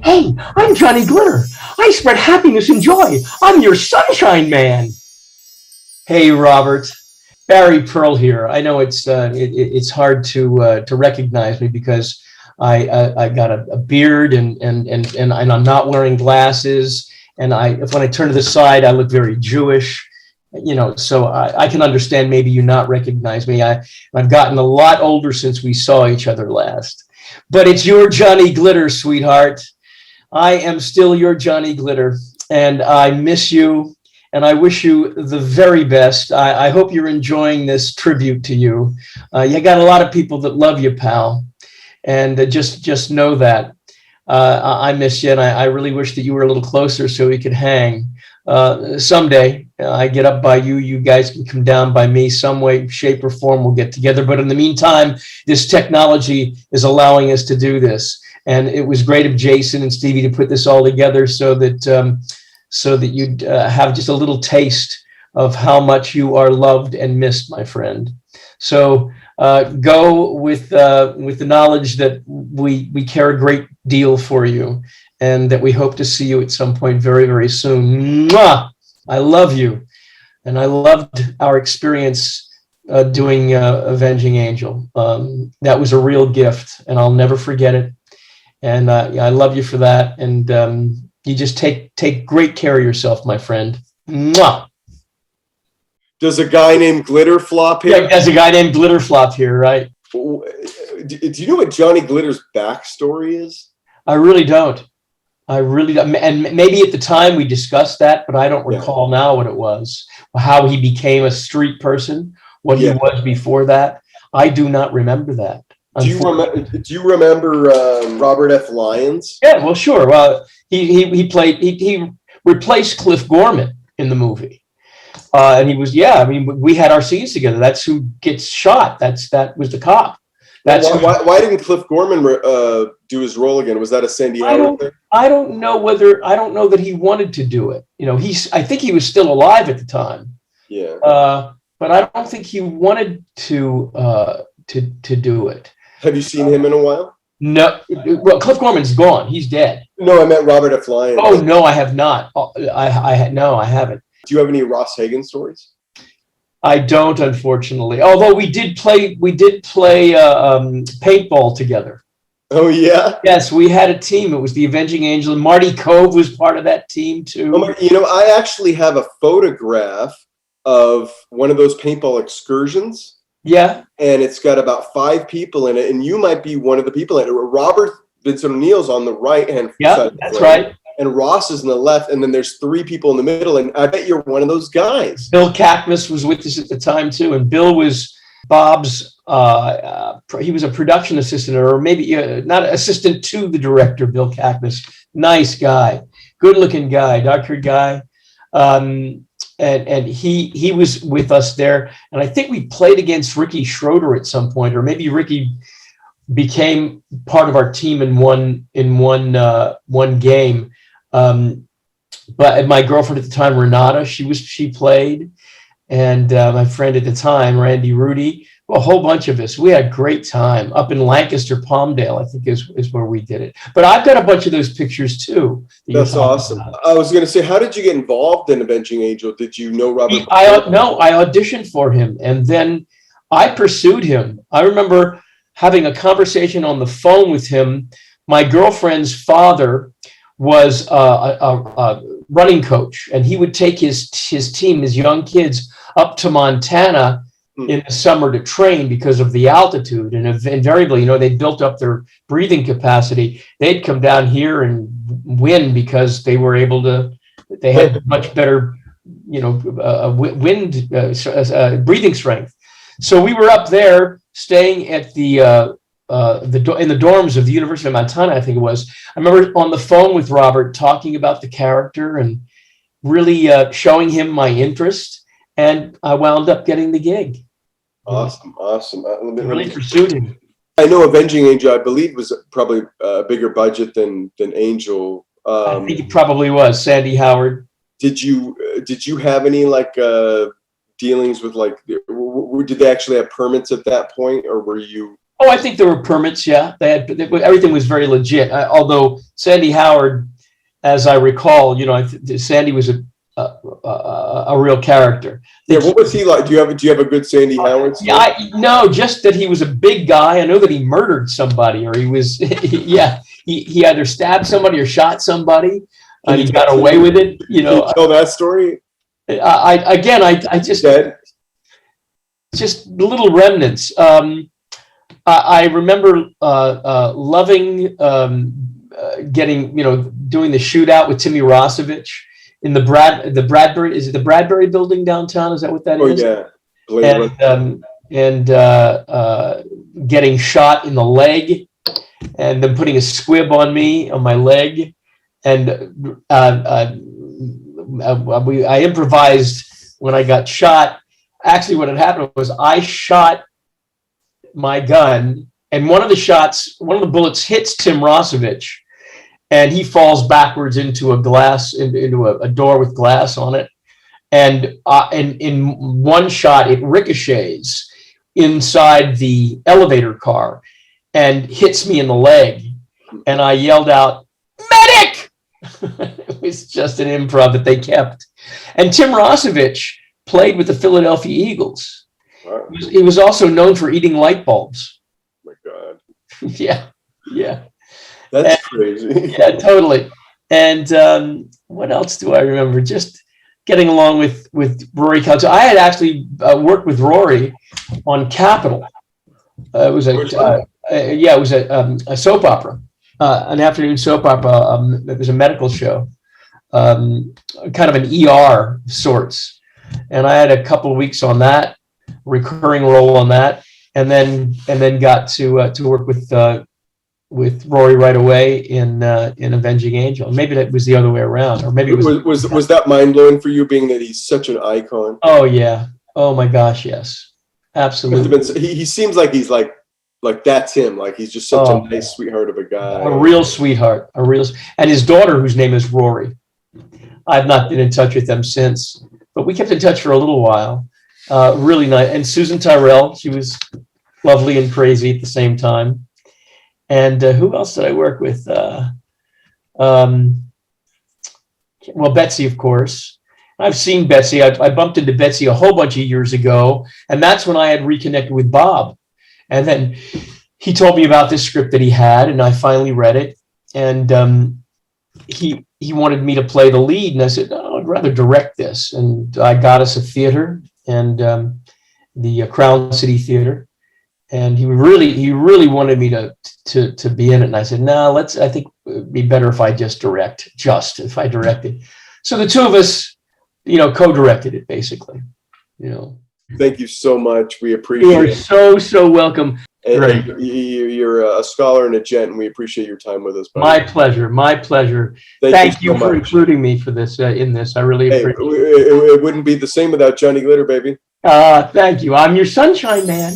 Hey, I'm Johnny Glitter. I spread happiness and joy. I'm your sunshine man. Hey, Robert. Barry Pearl here. I know it's hard to recognize me because I got a beard and I'm not wearing glasses, and when I turn to the side I look very Jewish, so I can understand maybe you not recognize me. I've gotten a lot older since we saw each other last, but it's your Johnny Glitter, sweetheart. I am still your Johnny Glitter, and I miss you. And I wish you the very best. I hope you're enjoying this tribute to you. You got a lot of people that love you, pal. And just know that. I miss you, and I really wish that you were a little closer so we could hang. Someday, I get up by you, you guys can come down by me. Some way, shape, or form we'll get together. But in the meantime, this technology is allowing us to do this. And it was great of Jason and Stevie to put this all together so that you'd have just a little taste of how much you are loved and missed, my friend. So go with the knowledge that we care a great deal for you, and that we hope to see you at some point very, very soon. Mwah! I love you, and I loved our experience doing Avenging Angel. That was a real gift, and I'll never forget it. And I love you for that. And you just take great care of yourself, my friend. Mwah! Does a guy named Glitter flop here? Yeah, there's a guy named Glitter flop here, right? Do you know what Johnny Glitter's backstory is? I really don't. And maybe at the time we discussed that, but I don't recall now what it was, how he became a street person, what he was before that. I do not remember that. Do you remember Robert F. Lyons? Yeah, well, sure. Well, he replaced Cliff Gorman in the movie, and he was we had our scenes together. That's who gets shot. That was the cop. That's why didn't Cliff Gorman do his role again? Was that a Sandy Howard thing? I don't know that he wanted to do it. I think he was still alive at the time. Yeah. But I don't think he wanted to do it. Have you seen him in a while? No. Well, Cliff Gorman's gone. He's dead. No, I meant Robert F. Lyons. Oh no, I have not. I haven't. Do you have any Ross Hagen stories? I don't, unfortunately. Although we did play paintball together. Oh yeah. Yes, we had a team. It was the Avenging Angel. Marty Cove was part of that team too. I actually have a photograph of one of those paintball excursions. Yeah. And it's got about 5 people in it, and you might be one of the people in it. Robert Vincent O'Neil's on the right hand side. That's right. And Ross is on the left, and then there's 3 people in the middle, and I bet you're one of those guys. Bill Cackmus was with us at the time too, and Bill was Bob's. He was a production assistant, or maybe not assistant to the director. Bill Cackmus, nice guy, good-looking guy, dark-haired guy. And he was with us there, and I think we played against Ricky Schroeder at some point, or maybe Ricky became part of our team in one game. But my girlfriend at the time, Renata, she played, and my friend at the time, Randy Rudy, a whole bunch of us. We had a great time up in Lancaster, Palmdale, I think is where we did it. But I've got a bunch of those pictures too. That's awesome. I was going to say, how did you get involved in Avenging Angel? Did you know Robert? I auditioned for him, and then I pursued him. I remember having a conversation on the phone with him. My girlfriend's father was a running coach, and he would take his team, his young kids, up to Montana in the summer to train because of the altitude. And invariably, they built up their breathing capacity. They'd come down here and win because they were able to, they had much better, wind, breathing strength. So we were up there staying at in the dorms of the University of Montana, I think it was. I remember on the phone with Robert talking about the character and really showing him my interest. And I wound up getting the gig. Awesome. Really pursued him. I know Avenging Angel, I believe, was probably a bigger budget than Angel. I think it probably was. Sandy Howard. Did you have any dealings with did they actually have permits at that point, or were you Oh, I think there were permits. Yeah, everything was very legit. Although Sandy Howard, as I recall, Sandy was a real character. Yeah, what was he like? Do you have a good Sandy Howard story? Yeah, no, just that he was a big guy. I know that he murdered somebody, or he was, yeah, he either stabbed somebody or shot somebody, and he got away with it. Can you tell that story? I just little remnants. I remember loving getting, doing the shootout with Timmy Rosevich in the Bradbury. Is it the Bradbury building downtown? Is that what that is? Oh yeah. Getting shot in the leg, and then putting a squib on my leg, and I improvised when I got shot. Actually, what had happened was I shot my gun, and one of the bullets hits Tim Rosevich, and he falls backwards into a door with glass on it. And in one shot, it ricochets inside the elevator car and hits me in the leg. And I yelled out, "Medic!" It was just an improv that they kept. And Tim Rosevich played with the Philadelphia Eagles. Wow. He was also known for eating light bulbs. Oh my God. Yeah. That's crazy. Yeah, totally. And what else do I remember? Just getting along with Rory Kelly. I had actually worked with Rory on Capital. It was a soap opera, an afternoon soap opera. It was a medical show, kind of an ER sorts. And I had a couple of weeks on that, recurring role on that, and then got to work with Rory right away in Avenging Angel. Maybe that was the other way around, or maybe it was that mind blowing for you, being that he's such an icon? Oh yeah. Oh my gosh, yes, absolutely. He seems like he's like that's him. Like he's just such a nice sweetheart of a guy. A real sweetheart. And his daughter, whose name is Rory. I've not been in touch with them since, but we kept in touch for a little while. Really nice. And Susan Tyrell, she was lovely and crazy at the same time. And who else did I work with? Well, Betsy, of course. I've seen Betsy. I bumped into Betsy a whole bunch of years ago, and that's when I had reconnected with Bob. And then he told me about this script that he had, and I finally read it. And he wanted me to play the lead, and I said, "No, I'd rather direct this." And I got us a theater, and the Crown City Theater. And he really wanted me to be in it. And I said, no, I think it'd be better if I just if I directed. So the two of us, co-directed it basically, Thank you so much. We appreciate it. You're so welcome. And you're a scholar and a gent, and we appreciate your time with us, buddy. My pleasure. Thank you for including me for this, in this. I really appreciate it. It wouldn't be the same without Johnny Glitter, baby. Thank you. I'm your sunshine man.